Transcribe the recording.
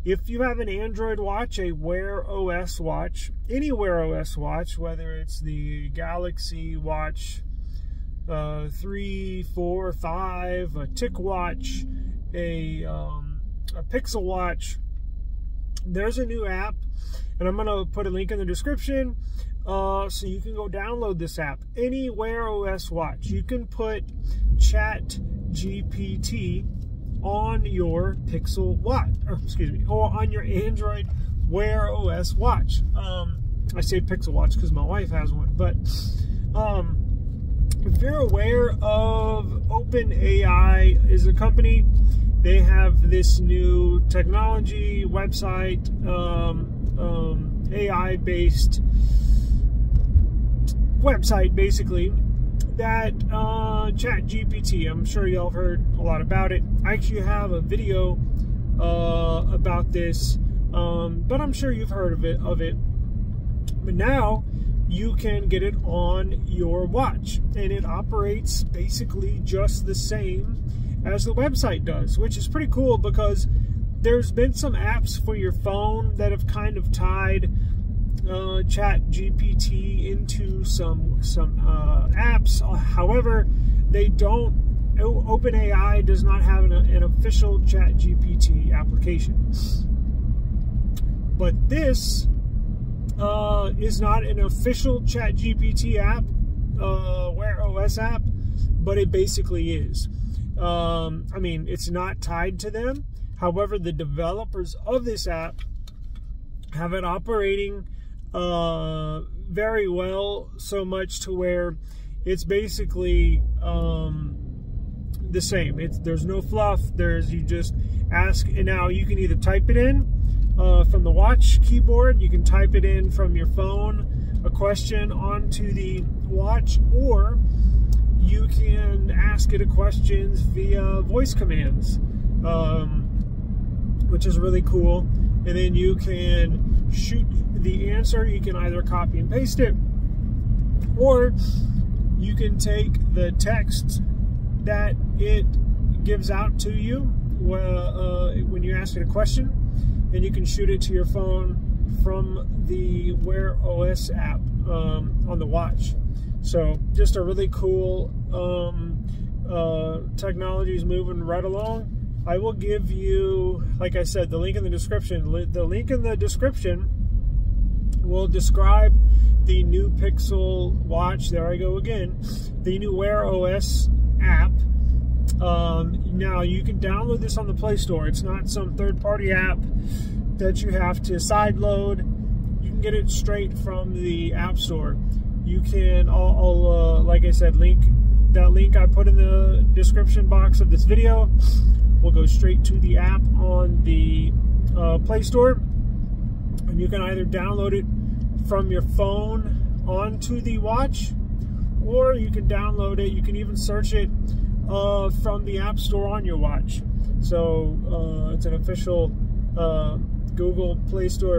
if you have an Android watch, a WearOS watch, any WearOS watch, whether it's the Galaxy Watch 3, 4, 5, a Ticwatch, a Pixel Watch, there's a new app, and I'm going to put a link in the description so you can go download this app. Any WearOS watch, you can put ChatGPT on your Pixel Watch, or on your Android WearOS watch. I say Pixel Watch because my wife has one, but if you're aware of OpenAI is a company, they have this new technology website, AI-based website, basically, that ChatGPT, I'm sure y'all have heard a lot about it. I actually have a video about this, but I'm sure you've heard of it. But now you can get it on your watch, and it operates basically just the same as the website does, which is pretty cool because there's been some apps for your phone that have kind of tied ChatGPT into some apps. However, they don't. OpenAI does not have an official ChatGPT application, but this is not an official ChatGPT app, WearOS app, but it basically is. I mean, it's not tied to them. However, the developers of this app have it operating very well, so much to where it's basically the same. There's no fluff. You just ask, and now you can either type it in from the watch keyboard, you can type it in from your phone, a question onto the watch, or you can ask it a questions via voice commands, which is really cool. And then you can shoot the answer. You can either copy and paste it, or you can take the text that it gives out to you when you ask it a question, and you can shoot it to your phone from the WearOS app on the watch. So just a really cool technology is moving right along. I will give you, like I said, the link in the description. The link in the description will describe the new Pixel Watch. There I go again. The new WearOS app. Now you can download this on the Play Store. It's not some third-party app that you have to sideload. You can get it straight from the App Store. You can, like I said, that link I put in the description box of this video will go straight to the app on the Play Store, and you can either download it from your phone onto the watch, or you can download it. You can even search it from the App Store on your watch. So it's an official Google Play Store